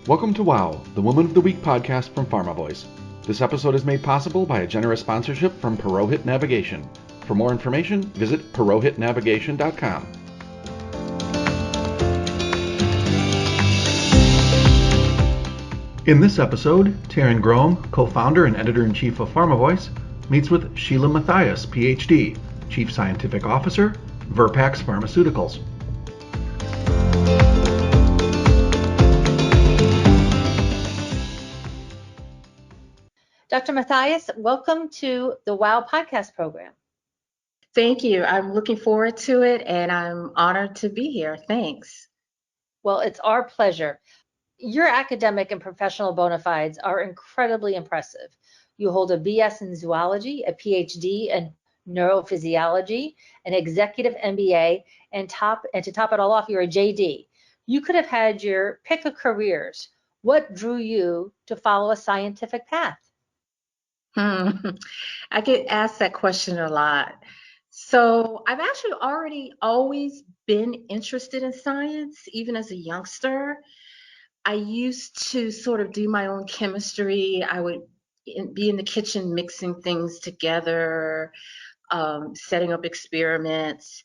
Welcome to WOW, the Woman of the Week podcast from Pharma Voice. This episode is made possible by a generous sponsorship from Purohit Navigation. For more information, visit purohitnavigation.com. In this episode, Taryn Grome, co-founder and editor-in-chief of Pharma Voice, meets with Sheila Mathias, Ph.D., Chief Scientific Officer, Virpax Pharmaceuticals. Dr. Mathias, welcome to the WOW podcast program. Thank you. I'm looking forward to it, and I'm honored to be here. Thanks. Well, it's our pleasure. Your academic and professional bona fides are incredibly impressive. You hold a BS in zoology, a PhD in neurophysiology, an executive MBA, and to top it all off, you're a JD. You could have had your pick of careers. What drew you to follow a scientific path? I get asked that question a lot. So I've actually always been interested in science, even as a youngster. I used to sort of do my own chemistry. I would be in the kitchen mixing things together, setting up experiments.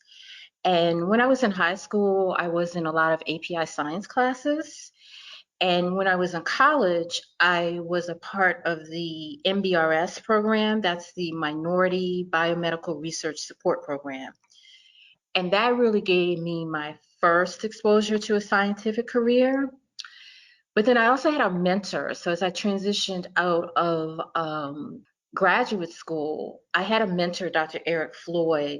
And when I was in high school, I was in a lot of API science classes. And when I was in college, I was a part of the MBRS program. That's the Minority Biomedical Research Support Program. And that really gave me my first exposure to a scientific career. But then I also had a mentor. So as I transitioned out of graduate school, I had a mentor, Dr. Eric Floyd,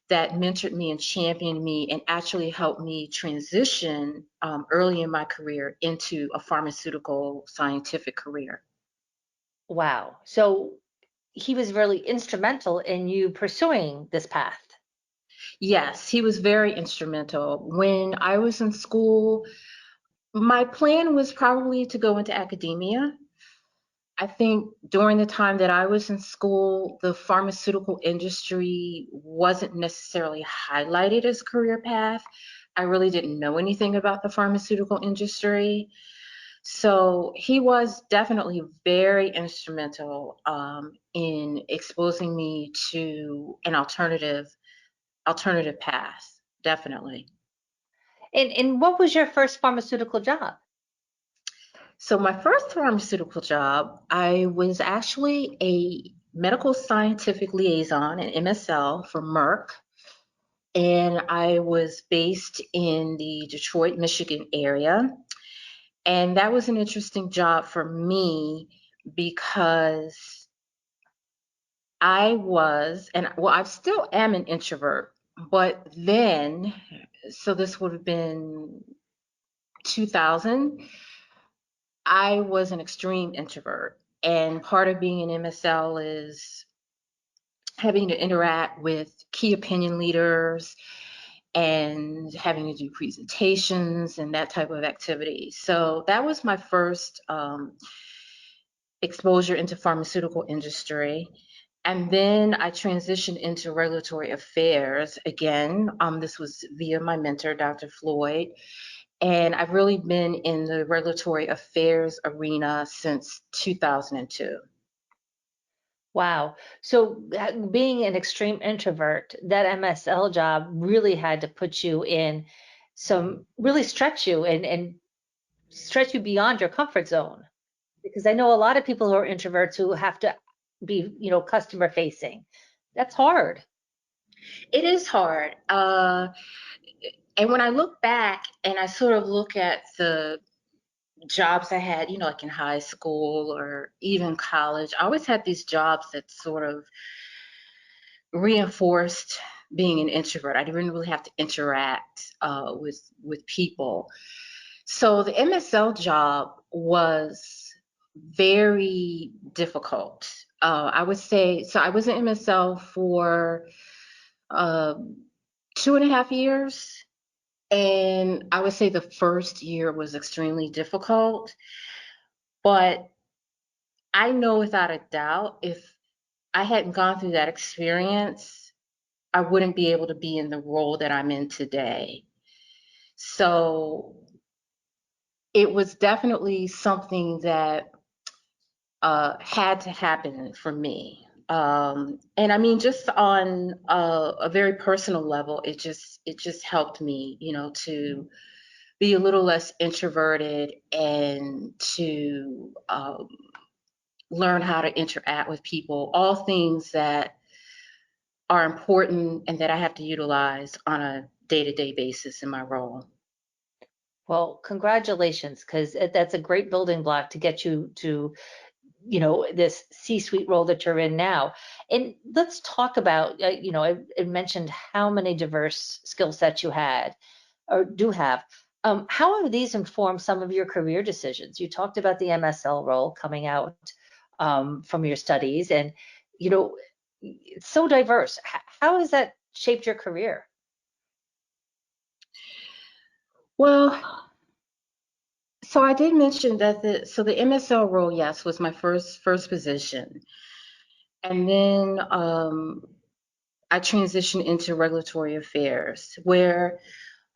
that mentored me and championed me and actually helped me transition early in my career into a pharmaceutical scientific career. Wow. So he was really instrumental in you pursuing this path. Yes, he was very instrumental. When I was in school, my plan was probably to go into academia. I think during the time that I was in school, the pharmaceutical industry wasn't necessarily highlighted as a career path. I really didn't know anything about the pharmaceutical industry. So he was definitely very instrumental in exposing me to an alternative path, definitely. And what was your first pharmaceutical job? So my first pharmaceutical job, I was actually a medical scientific liaison, an MSL for Merck. And I was based in the Detroit, Michigan area. And that was an interesting job for me because I still am an introvert, but then, so this would have been 2000, I was an extreme introvert. And part of being an MSL is having to interact with key opinion leaders and having to do presentations and that type of activity. So that was my first exposure into pharmaceutical industry. And then I transitioned into regulatory affairs. Again, this was via my mentor, Dr. Floyd. And I've really been in the regulatory affairs arena since 2002. Wow. So being an extreme introvert, that MSL job really had to put you in really stretch you and stretch you beyond your comfort zone. Because I know a lot of people who are introverts who have to be, customer facing. That's hard. It is hard. And when I look back and I sort of look at the jobs I had, like in high school or even college, I always had these jobs that sort of reinforced being an introvert. I didn't really have to interact with people. So the MSL job was very difficult. I would say, so I was an MSL for 2.5 years. And I would say the first year was extremely difficult. But I know without a doubt, if I hadn't gone through that experience, I wouldn't be able to be in the role that I'm in today. So it was definitely something that had to happen for me. And I mean, just on a very personal level, it just helped me, to be a little less introverted and to learn how to interact with people, all things that are important and that I have to utilize on a day-to-day basis in my role. Well, congratulations, because that's a great building block to get you to, this C-suite role that you're in now. And let's talk about, I mentioned how many diverse skill sets you had or do have. How have these informed some of your career decisions? You talked about the MSL role coming out from your studies, and it's so diverse. How has that shaped your career? Well, so I did mention that the MSL role, yes, was my first position. And then I transitioned into regulatory affairs, where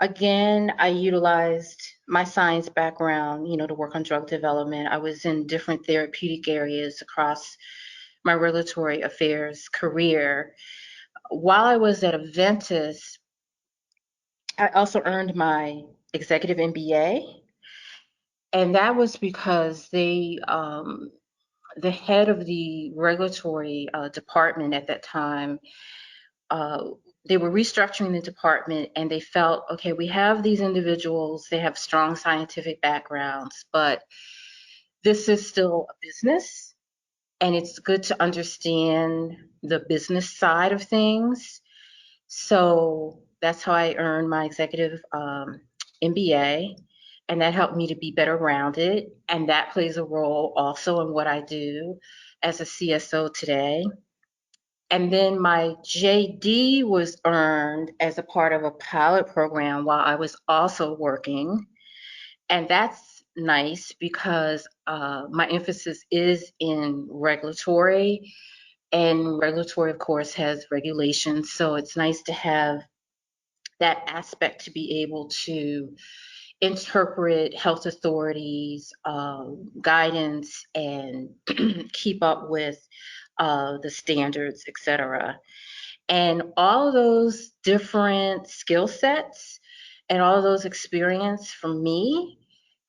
again I utilized my science background, to work on drug development. I was in different therapeutic areas across my regulatory affairs career. While I was at Aventis, I also earned my executive MBA, and that was because the head of the regulatory department at that time, uh, they were restructuring the department, and they felt, okay, we have these individuals, they have strong scientific backgrounds, but this is still a business, and it's good to understand the business side of things. So that's how I earned my executive MBA, and that helped me to be better rounded. And that plays a role also in what I do as a CSO today. And then my JD was earned as a part of a pilot program while I was also working. And that's nice because my emphasis is in regulatory, and regulatory, of course, has regulations. So it's nice to have that aspect to be able to interpret health authorities' guidance and keep up with the standards, et cetera. And all of those different skill sets and all of those experience for me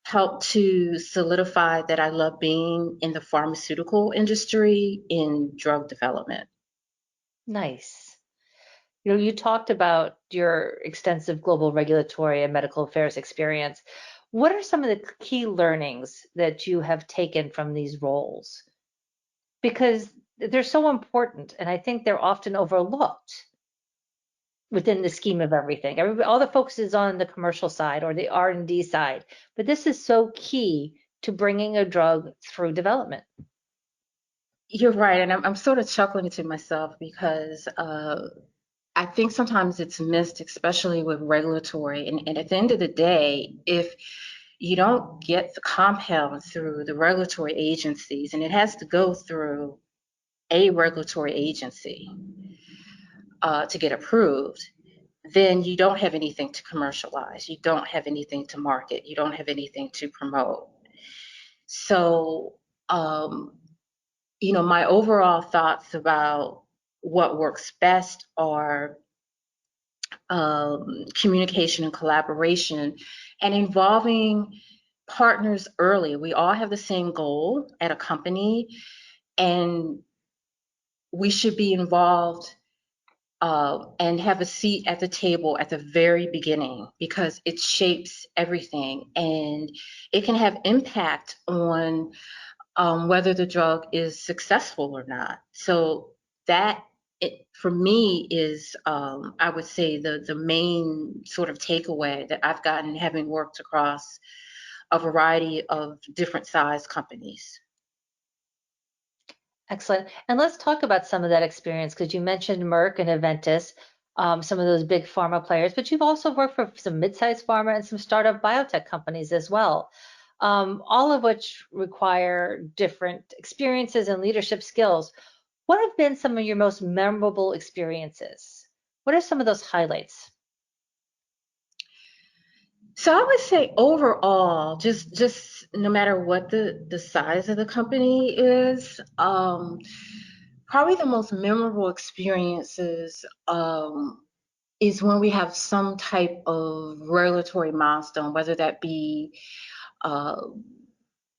helped to solidify that I love being in the pharmaceutical industry in drug development. Nice. You talked about your extensive global regulatory and medical affairs experience. What are some of the key learnings that you have taken from these roles? Because they're so important, and I think they're often overlooked within the scheme of everything. All the focus is on the commercial side or the R&D side, but this is so key to bringing a drug through development. You're right, and I'm sort of chuckling to myself because I think sometimes it's missed, especially with regulatory. And at the end of the day, if you don't get the compound through the regulatory agencies, and it has to go through a regulatory agency to get approved, then you don't have anything to commercialize. You don't have anything to market. You don't have anything to promote. So, my overall thoughts about what works best are communication and collaboration and involving partners early. We all have the same goal at a company, and we should be involved and have a seat at the table at the very beginning because it shapes everything and it can have impact on whether the drug is successful or not. So that for me is, I would say, the main sort of takeaway that I've gotten having worked across a variety of different size companies. Excellent. And let's talk about some of that experience because you mentioned Merck and Aventis, some of those big pharma players, but you've also worked for some mid-sized pharma and some startup biotech companies as well, all of which require different experiences and leadership skills. What have been some of your most memorable experiences? What are some of those highlights? So I would say overall, just no matter what the size of the company is, probably the most memorable experiences is when we have some type of regulatory milestone, whether that be uh,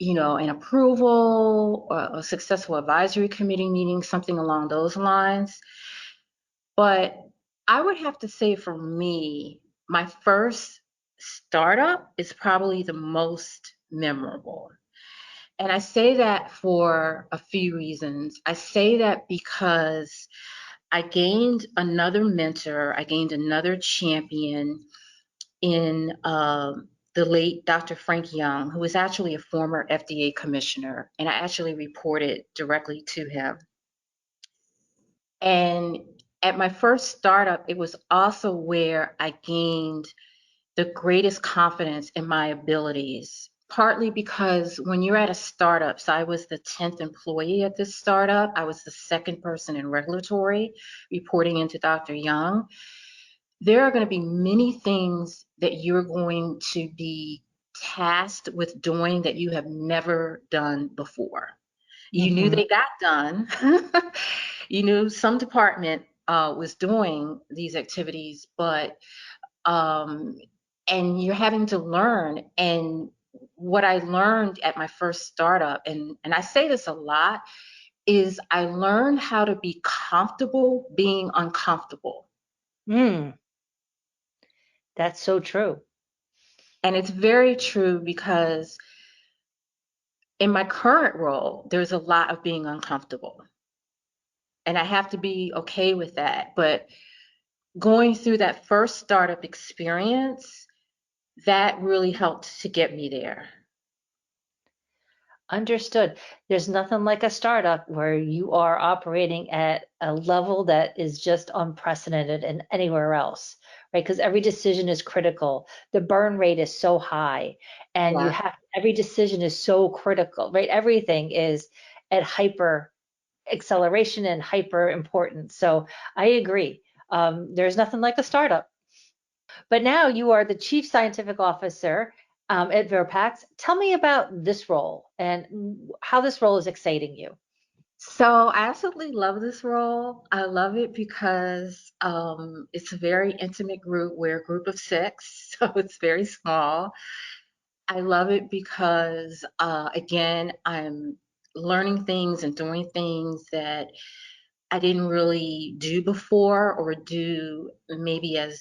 an approval or a successful advisory committee meeting, something along those lines. But I would have to say for me, my first startup is probably the most memorable. And I say that for a few reasons. I say that because I gained another mentor, I gained another champion in the late Dr. Frank Young, who was actually a former FDA commissioner, and I actually reported directly to him. And at my first startup, it was also where I gained the greatest confidence in my abilities, partly because when you're at a startup, so I was the 10th employee at this startup, I was the second person in regulatory reporting into Dr. Young. There are going to be many things that you're going to be tasked with doing that you have never done before. You knew Mm-hmm. they got done. You knew some department was doing these activities, but and you're having to learn. And what I learned at my first startup, and I say this a lot, is I learned how to be comfortable being uncomfortable. Mm, that's so true. And it's very true because in my current role, there's a lot of being uncomfortable. And I have to be okay with that. But going through that first startup experience, that really helped to get me there. Understood. There's nothing like a startup where you are operating at a level that is just unprecedented in anywhere else, right? Because every decision is critical. The burn rate is so high, and you Yeah. have every decision is so critical, right? Everything is at hyper acceleration and hyper importance. So I agree. There's nothing like a startup. But now you are the Chief Scientific Officer at Virpax. Tell me about this role and how this role is exciting you. So I absolutely love this role. I love it because it's a very intimate group. We're a group of six, so it's very small. I love it because, again, I'm learning things and doing things that I didn't really do before or do maybe as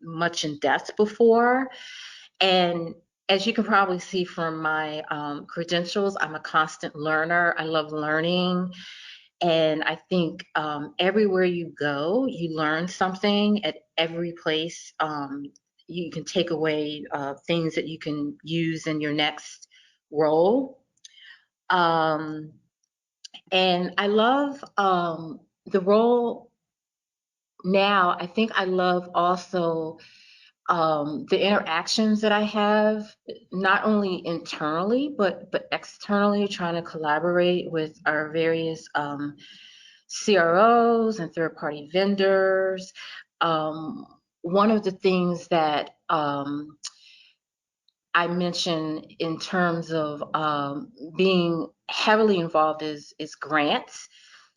much in depth before. And as you can probably see from my credentials, I'm a constant learner. I love learning. And I think everywhere you go, you learn something at every place. You can take away things that you can use in your next role. Um, and I love the role now. I think I love also the interactions that I have, not only internally but externally, trying to collaborate with our various CROs and third-party vendors. One of the things that I mentioned in terms of being heavily involved is grants.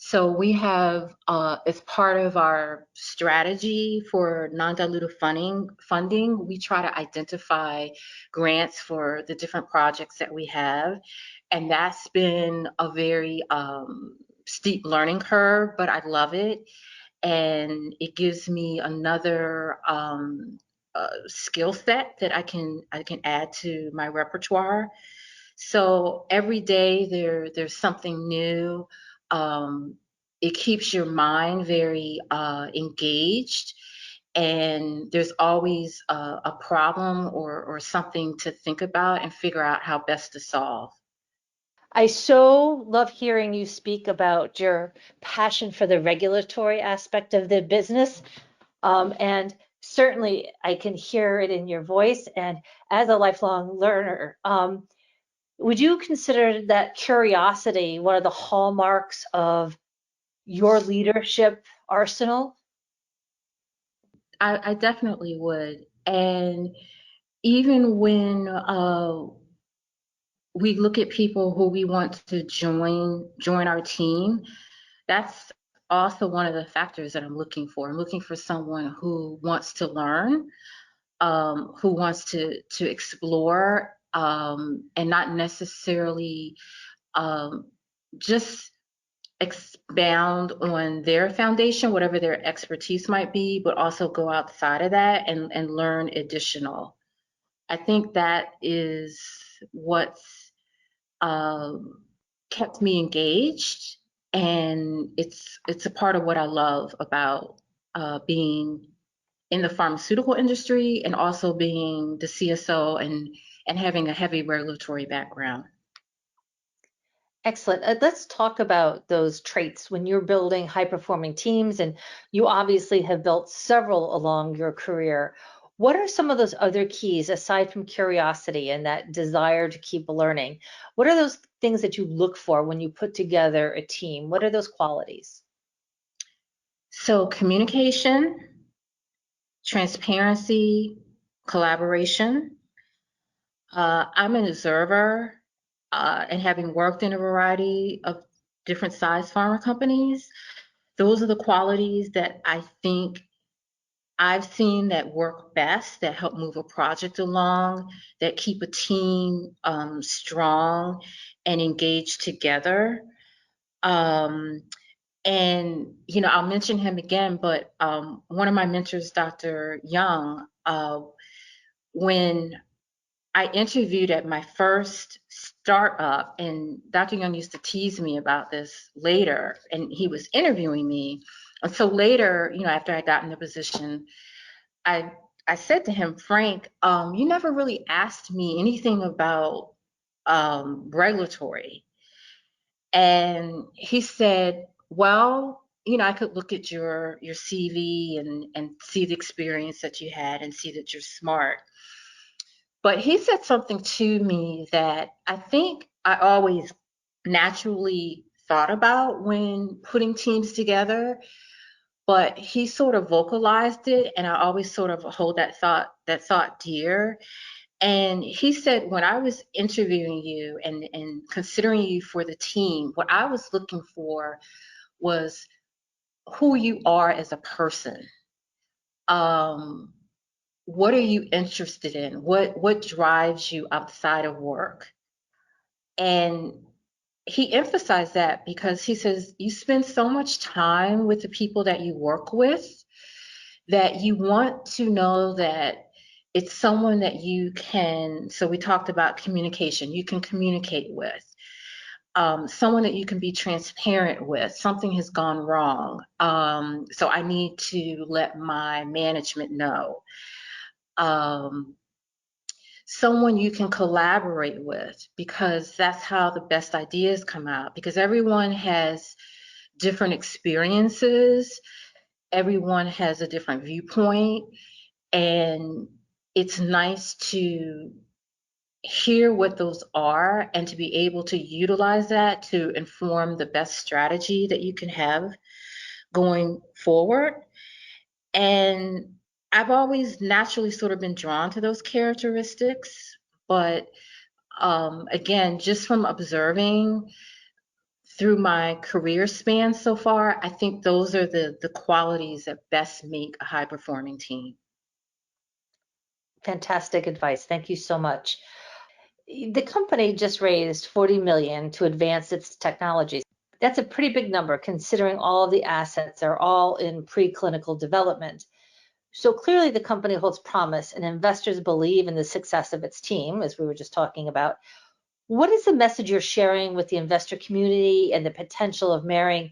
So we have, as part of our strategy for non-dilutive funding, we try to identify grants for the different projects that we have, and that's been a very steep learning curve, but I love it, and it gives me another skill set that I can add to my repertoire. So every day there's something new. Um, it keeps your mind very engaged, and there's always a problem or something to think about and figure out how best to solve. I so love hearing you speak about your passion for the regulatory aspect of the business. And certainly I can hear it in your voice. And as a lifelong learner, would you consider that curiosity one of the hallmarks of your leadership arsenal? I definitely would. And even when we look at people who we want to join our team, that's also one of the factors that I'm looking for. I'm looking for someone who wants to learn, who wants to explore, and not necessarily just expound on their foundation, whatever their expertise might be, but also go outside of that and learn additional. I think that is what's kept me engaged, and it's a part of what I love about being in the pharmaceutical industry, and also being the CSO and having a heavy regulatory background. Excellent. Let's talk about those traits when you're building high-performing teams, and you obviously have built several along your career. What are some of those other keys aside from curiosity and that desire to keep learning? What are those things that you look for when you put together a team? What are those qualities? So communication, transparency, collaboration. I'm an observer, and having worked in a variety of different size pharma companies, those are the qualities that I think I've seen that work best, that help move a project along, that keep a team strong and engaged together. Um, and, I'll mention him again, but one of my mentors, Dr. Young, when I interviewed at my first startup, and Dr. Young used to tease me about this later, and he was interviewing me. And so later, after I got in the position, I said to him, Frank, you never really asked me anything about regulatory. And he said, well, I could look at your CV and see the experience that you had and see that you're smart. But he said something to me that I think I always naturally thought about when putting teams together, but he sort of vocalized it, and I always sort of hold that thought dear. And he said, when I was interviewing you and considering you for the team, what I was looking for was who you are as a person. What are you interested in? What drives you outside of work? And he emphasized that because he says you spend so much time with the people that you work with that you want to know that it's someone that you can, so we talked about communication, you can communicate with. Someone that you can be transparent with. Something has gone wrong, so I need to let my management know. Someone you can collaborate with, because that's how the best ideas come out, because everyone has different experiences, everyone has a different viewpoint, and it's nice to hear what those are and to be able to utilize that to inform the best strategy that you can have going forward. And I've always naturally sort of been drawn to those characteristics, but again, just from observing through my career span so far, I think those are the qualities that best make a high performing team. Fantastic advice. Thank you so much. The company just raised 40 million to advance its technologies. That's a pretty big number considering all of the assets are all in preclinical development. So clearly the company holds promise and investors believe in the success of its team, as we were just talking about. What is the message you're sharing with the investor community and the potential of marrying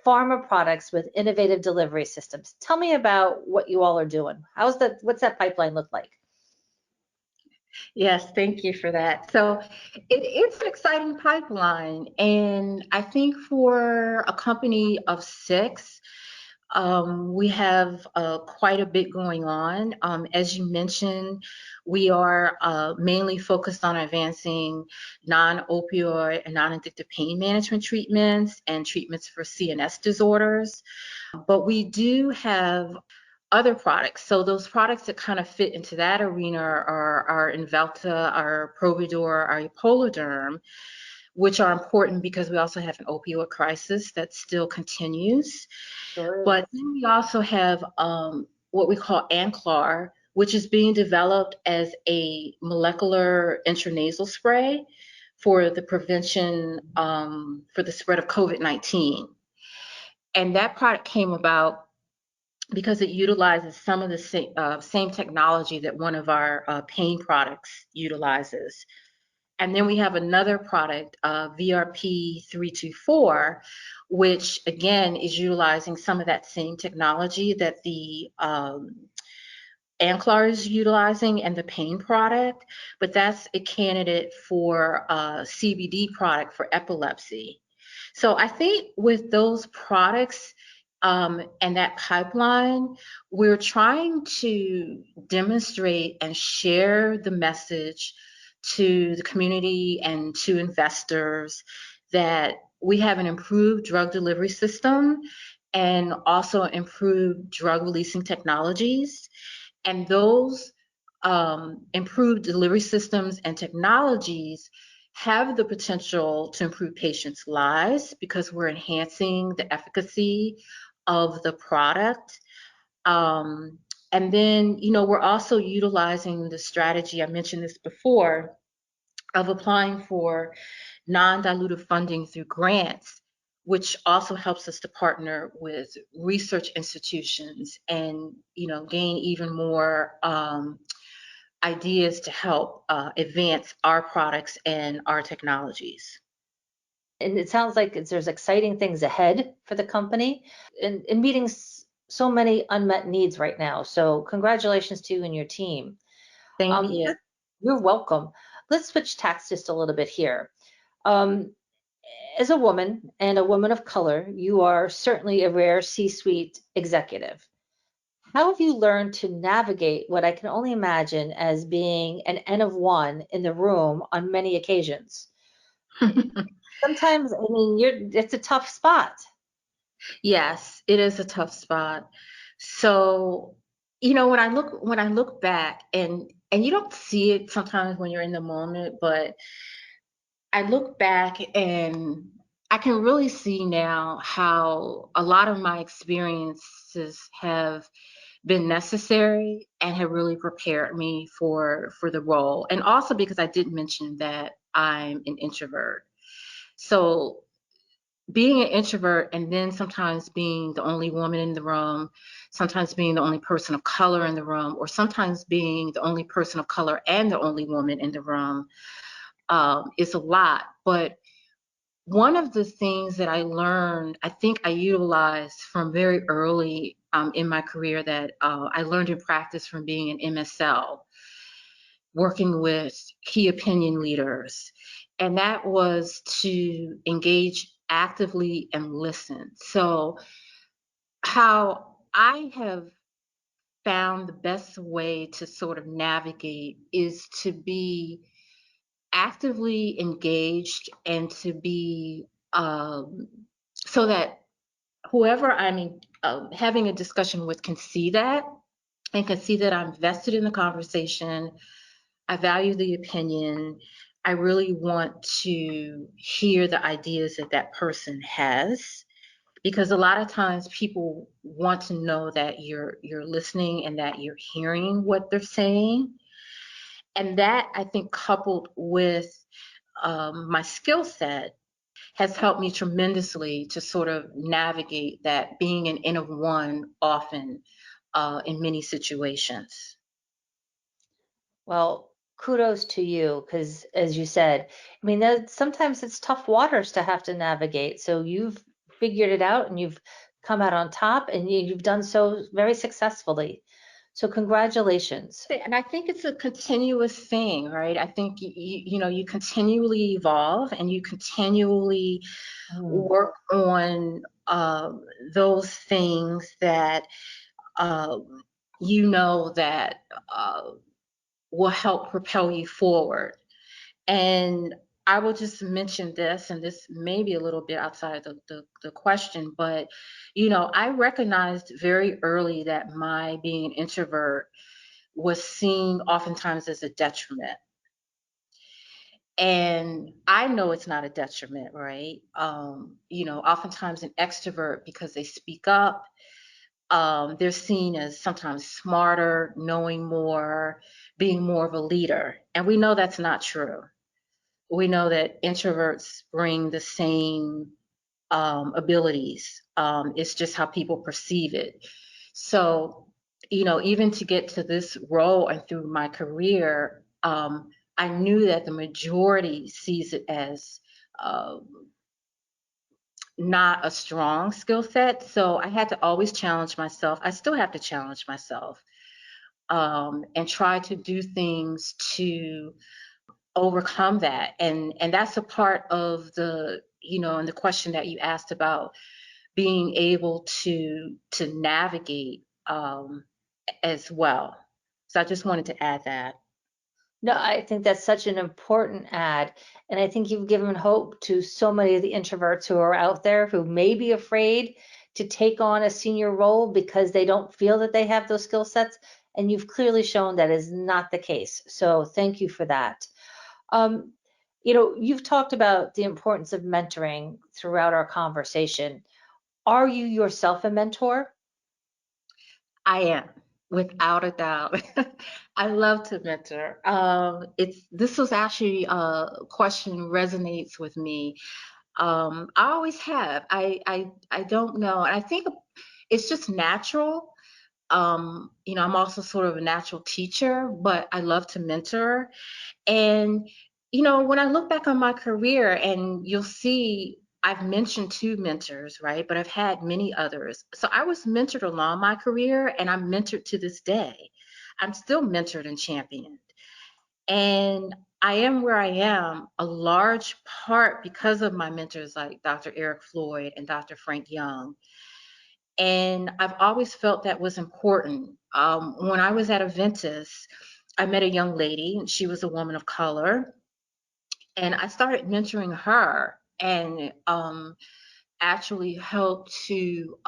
pharma products with innovative delivery systems? Tell me about what you all are doing. What's that pipeline look like? Yes, thank you for that. So it's an exciting pipeline. And I think for a company of 6, we have quite a bit going on. As you mentioned, we are mainly focused on advancing non-opioid and non-addictive pain management treatments and treatments for CNS disorders. But we do have other products. So those products that kind of fit into that arena are our Invelta, our Providor, our Epoloderm, which are important because we also have an opioid crisis that still continues. Sure. But then we also have what we call Anclar, which is being developed as a molecular intranasal spray for the prevention for the spread of COVID-19. And that product came about because it utilizes some of the same technology that one of our pain products utilizes. And then we have another product, VRP324, which again is utilizing some of that same technology that the Anclar is utilizing and the pain product, but that's a candidate for a CBD product for epilepsy. So I think with those products and that pipeline, we're trying to demonstrate and share the message to the community and to investors that we have an improved drug delivery system and also improved drug releasing technologies. And those improved delivery systems and technologies have the potential to improve patients' lives because we're enhancing the efficacy of the product. And then, we're also utilizing the strategy, I mentioned this before, of applying for non-dilutive funding through grants, which also helps us to partner with research institutions and, gain even more ideas to help advance our products and our technologies. And it sounds like there's exciting things ahead for the company and meeting so many unmet needs right now. So congratulations to you and your team. Thank you. You're welcome. Let's switch tacks just a little bit here. As a woman and a woman of color, you are certainly a rare C-suite executive. How have you learned to navigate what I can only imagine as being an N of one in the room on many occasions? Sometimes, it's a tough spot. Yes, it is a tough spot. So, when I look back and you don't see it sometimes when you're in the moment, but I look back and I can really see now how a lot of my experiences have been necessary and have really prepared me for the role. And also because I did mention that I'm an introvert. So being an introvert and then sometimes being the only woman in the room, sometimes being the only person of color in the room, or sometimes being the only person of color and the only woman in the room is a lot. But one of the things that I learned, I think I utilized from very early in my career that I learned in practice from being an MSL, working with key opinion leaders. And that was to engage actively and listen. So how I have found the best way to sort of navigate is to be actively engaged and to be so that whoever I'm having a discussion with can see that and can see that I'm vested in the conversation. I value the opinion. I really want to hear the ideas that that person has, because a lot of times people want to know that you're listening and that you're hearing what they're saying. And that, I think, coupled with my skill set has helped me tremendously to sort of navigate that being an N of one often in many situations. Well, kudos to you, because as you said, sometimes it's tough waters to have to navigate. So you've figured it out and you've come out on top and you've done so very successfully. So congratulations. And I think it's a continuous thing, right? I think you continually evolve and you continually work on those things that that will help propel you forward. And I will just mention this, and this may be a little bit outside the question, but I recognized very early that my being an introvert was seen oftentimes as a detriment. And I know it's not a detriment, right? Oftentimes an extrovert, because they speak up, they're seen as sometimes smarter, knowing more, being more of a leader. And we know that's not true. We know that introverts bring the same abilities. It's just how people perceive it. So, even to get to this role and through my career, I knew that the majority sees it as uh, not a strong skill set. So I had to always challenge myself. I still have to challenge myself, and try to do things to overcome that. And that's a part of and the question that you asked about being able to navigate, as well. So I just wanted to add that. No, I think that's such an important ad. And I think you've given hope to so many of the introverts who are out there who may be afraid to take on a senior role because they don't feel that they have those skill sets. And you've clearly shown that is not the case. So thank you for that. Um, you've talked about the importance of mentoring throughout our conversation. Are you yourself a mentor? I am, without a doubt. I love to mentor. This was actually a question resonates with me. I always have. I don't know. And I think it's just natural. I'm also sort of a natural teacher, but I love to mentor. And, when I look back on my career, and you'll see I've mentioned two mentors, right? But I've had many others. So I was mentored along my career, and I'm mentored to this day. I'm still mentored and championed. And I am where I am a large part because of my mentors like Dr. Eric Floyd and Dr. Frank Young. And I've always felt that was important. When I was at Aventis, I met a young lady, and she was a woman of color. And I started mentoring her, and actually helped to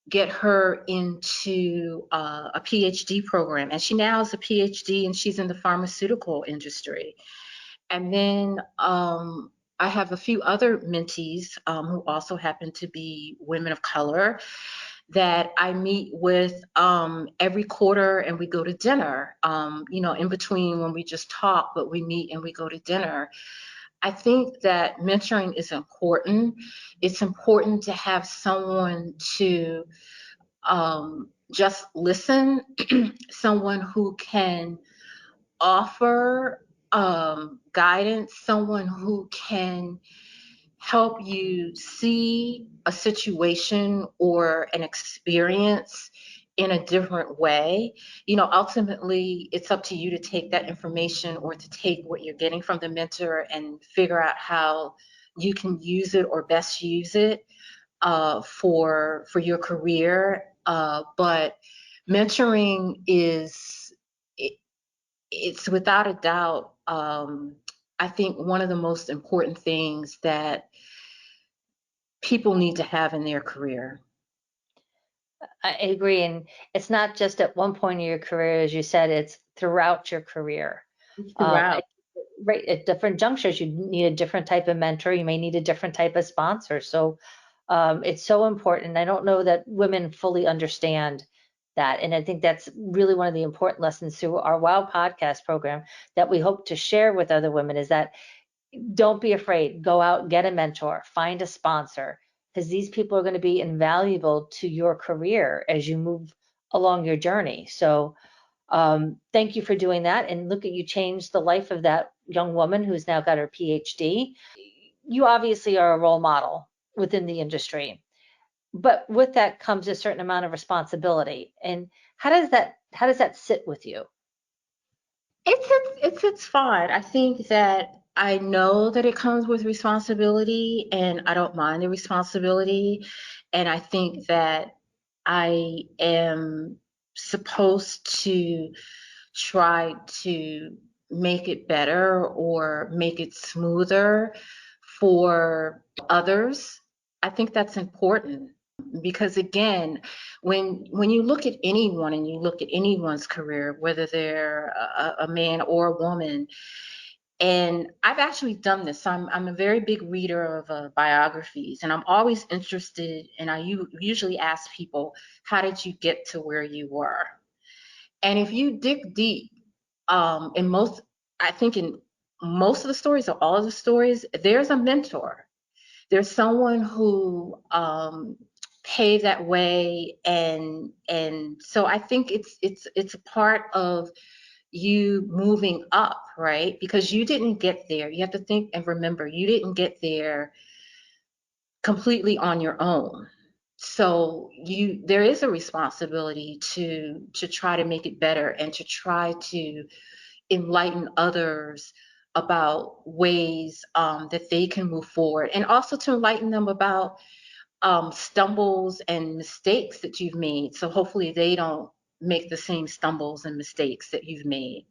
get her into a PhD program. And she now has a PhD, and she's in the pharmaceutical industry. And then I have a few other mentees, who also happen to be women of color, that I meet with every quarter, and we go to dinner, in between when we just talk, but we meet and we go to dinner. I think that mentoring is important. It's important to have someone to just listen, someone who can offer guidance, someone who can help you see a situation or an experience in a different way. Ultimately, it's up to you to take that information, or to take what you're getting from the mentor and figure out how you can use it or best use it for your career. But mentoring it's without a doubt, I think, one of the most important things that people need to have in their career. I agree. And it's not just at one point in your career, as you said, it's throughout your career. Throughout. Right, at different junctures, you need a different type of mentor. You may need a different type of sponsor. So it's so important. I don't know that women fully understand that. And I think that's really one of the important lessons through our WOW podcast program that we hope to share with other women is that don't be afraid. Go out, get a mentor, find a sponsor, because these people are going to be invaluable to your career as you move along your journey. So thank you for doing that. And look at you changed the life of that young woman who's now got her PhD. You obviously are a role model within the industry, but with that comes a certain amount of responsibility. And how does that sit with you? It's fine. I think that I know that it comes with responsibility, and I don't mind the responsibility. And I think that I am supposed to try to make it better or make it smoother for others, I think that's important. Because again, when you look at anyone and you look at anyone's career, whether they're a man or a woman, and I've actually done this. I'm a very big reader of biographies, and I'm always interested. And usually ask people, how did you get to where you were? And if you dig deep, in most, I think in most of the stories or all of the stories, there's a mentor. There's someone who paved that way, and so I think it's a part of you moving up, right? Because you didn't get there. You have to think and remember, you didn't get there completely on your own. So there is a responsibility to try to make it better and to try to enlighten others about ways that they can move forward, and also to enlighten them about stumbles and mistakes that you've made. So hopefully they don't make the same stumbles and mistakes that you've made.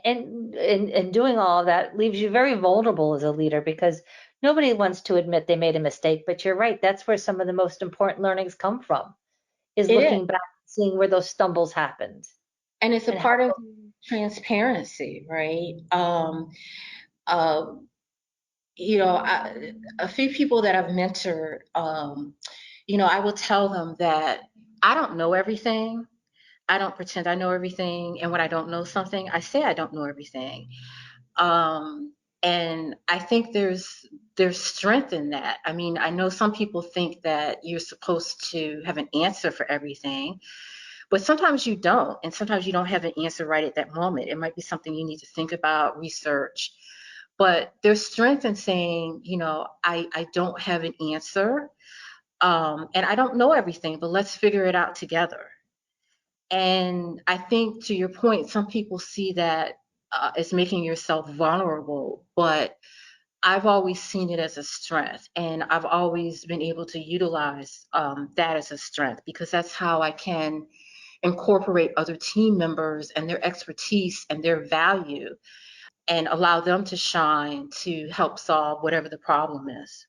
And doing all of that leaves you very vulnerable as a leader, because nobody wants to admit they made a mistake. But you're right, that's where some of the most important learnings come from, is It is. looking back, seeing where those stumbles happened. And it's a And how, part of transparency, right? Uh, a few people that I've mentored, I will tell them that I don't know everything. I don't pretend I know everything. And when I don't know something, I say I don't know everything. Um, and I think there's strength in that. I mean, I know some people think that you're supposed to have an answer for everything, but sometimes you don't. And sometimes you don't have an answer right at that moment. It might be something you need to think about, research. But there's strength in saying, I don't have an answer, and I don't know everything, but let's figure it out together. And I think, to your point, some people see that as making yourself vulnerable, but I've always seen it as a strength, and I've always been able to utilize that as a strength, because that's how I can incorporate other team members and their expertise and their value, and allow them to shine to help solve whatever the problem is.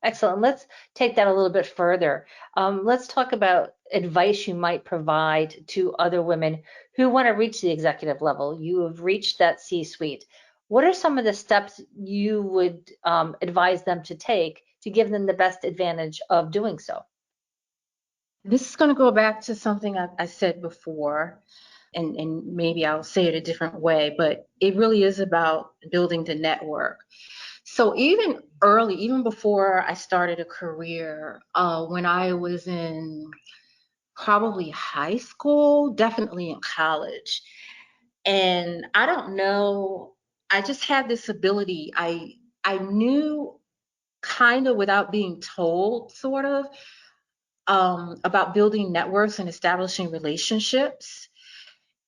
excellent. Let's take that a little bit further. Let's talk about advice you might provide to other women who want to reach the executive level. You have reached that C-suite. What are some of the steps you would advise them to take to give them the best advantage of doing so? This is going to go back to something I said before, and maybe I'll say it a different way, but it really is about building the network. So even early, even before I started a career, when I was in probably high school, definitely in college, and I don't know, I just had this ability. I knew, kind of without being told, sort of, about building networks and establishing relationships.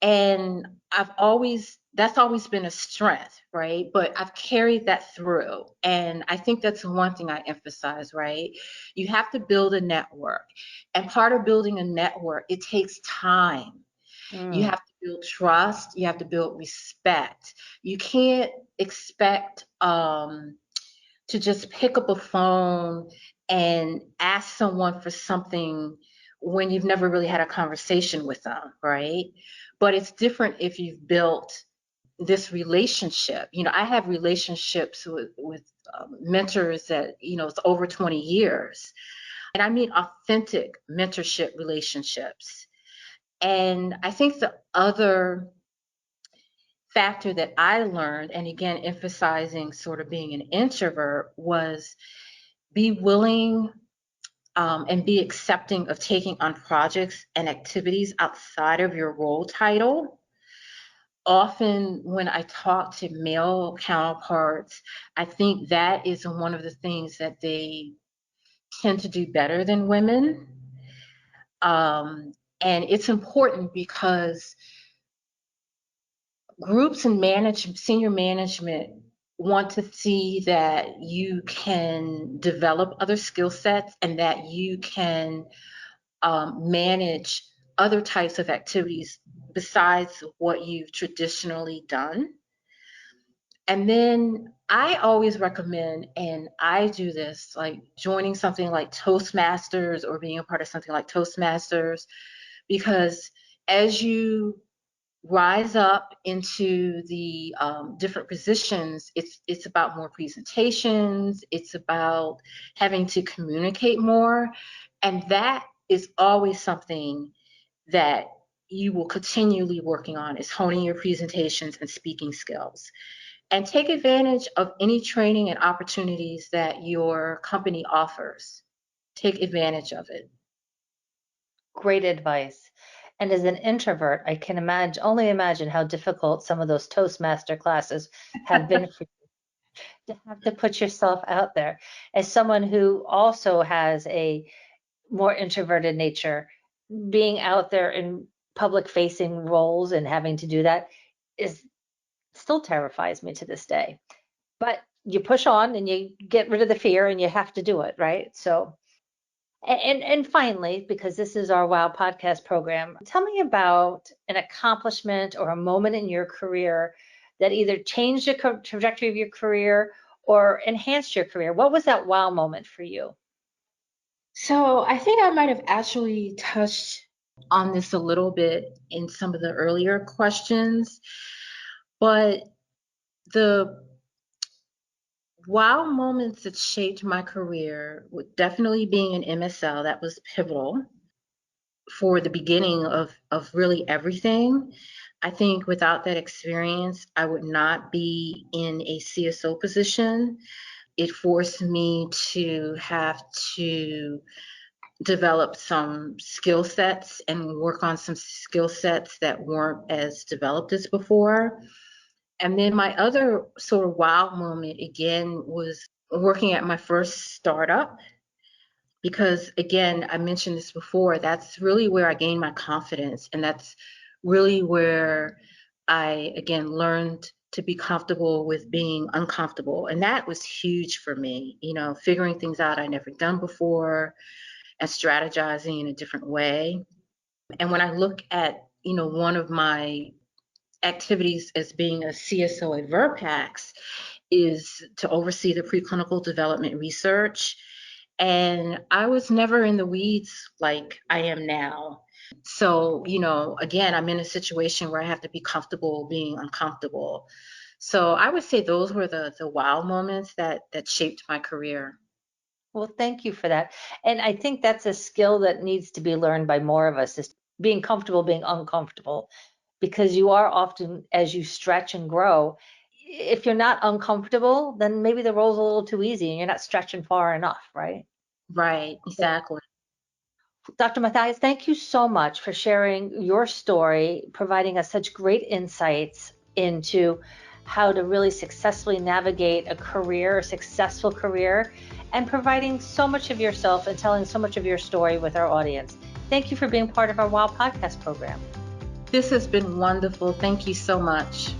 And that's always been a strength, right? But I've carried that through. And I think that's one thing I emphasize, right? You have to build a network. And part of building a network, it takes time. You Mm. have to build trust. You have to build respect. You can't expect to just pick up a phone and ask someone for something when you've never really had a conversation with them, right? But it's different if you've built this relationship. I have relationships with mentors that, it's over 20 years. And I mean authentic mentorship relationships. And I think the other factor that I learned, and again, emphasizing sort of being an introvert, was be willing and be accepting of taking on projects and activities outside of your role title. Often, when I talk to male counterparts, I think that is one of the things that they tend to do better than women. And it's important because groups and senior management want to see that you can develop other skill sets and that you can manage other types of activities besides what you've traditionally done. And then I always recommend, and I do this, like joining something like Toastmasters or being a part of something like Toastmasters, because as you rise up into the different positions, it's about more presentations, it's about having to communicate more, and that is always something that you will continually working on, is honing your presentations and speaking skills. And take advantage of any training and opportunities that your company offers. Take advantage of it. Great advice. And as an introvert, I can only imagine how difficult some of those Toastmaster classes have been for you to have to put yourself out there. As someone who also has a more introverted nature, being out there in public facing roles and having to do that is still terrifies me to this day. But you push on and you get rid of the fear and you have to do it, right? So, and finally, because this is our WOW podcast program, tell me about an accomplishment or a moment in your career that either changed the trajectory of your career or enhanced your career. What was that WOW moment for you? So I think I might have actually touched on this a little bit in some of the earlier questions, but the wow moments that shaped my career would definitely being an MSL. That was pivotal for the beginning of really everything. I think without that experience, I would not be in a CSO position. It forced me to have to develop some skill sets and work on some skill sets that weren't as developed as before. And then my other sort of wow moment again was working at my first startup, because again, I mentioned this before, that's really where I gained my confidence. And that's really where I, again, learned to be comfortable with being uncomfortable. And that was huge for me, figuring things out I never done before and strategizing in a different way. And when I look at, one of my activities as being a CSO at Virpax is to oversee the preclinical development research. And I was never in the weeds like I am now. So, again, I'm in a situation where I have to be comfortable being uncomfortable. So I would say those were the wow moments that shaped my career. Well, thank you for that. And I think that's a skill that needs to be learned by more of us, is being comfortable being uncomfortable, because you are often, as you stretch and grow, if you're not uncomfortable, then maybe the role's a little too easy and you're not stretching far enough, right? Right, exactly. Dr. Mathias, thank you so much for sharing your story, providing us such great insights into how to really successfully navigate a successful career, and providing so much of yourself and telling so much of your story with our audience. Thank you for being part of our WOW podcast program. This has been wonderful. Thank you so much.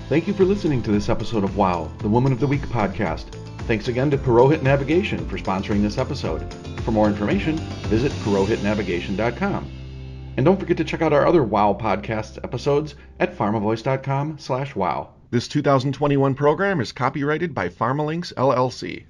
Thank you for listening to this episode of WOW, the Woman of the Week podcast. Thanks again to Purohit Navigation for sponsoring this episode. For more information, visit purohitnavigation.com. And don't forget to check out our other WOW podcast episodes at pharmavoice.com/wow. This 2021 program is copyrighted by PharmaLinks LLC.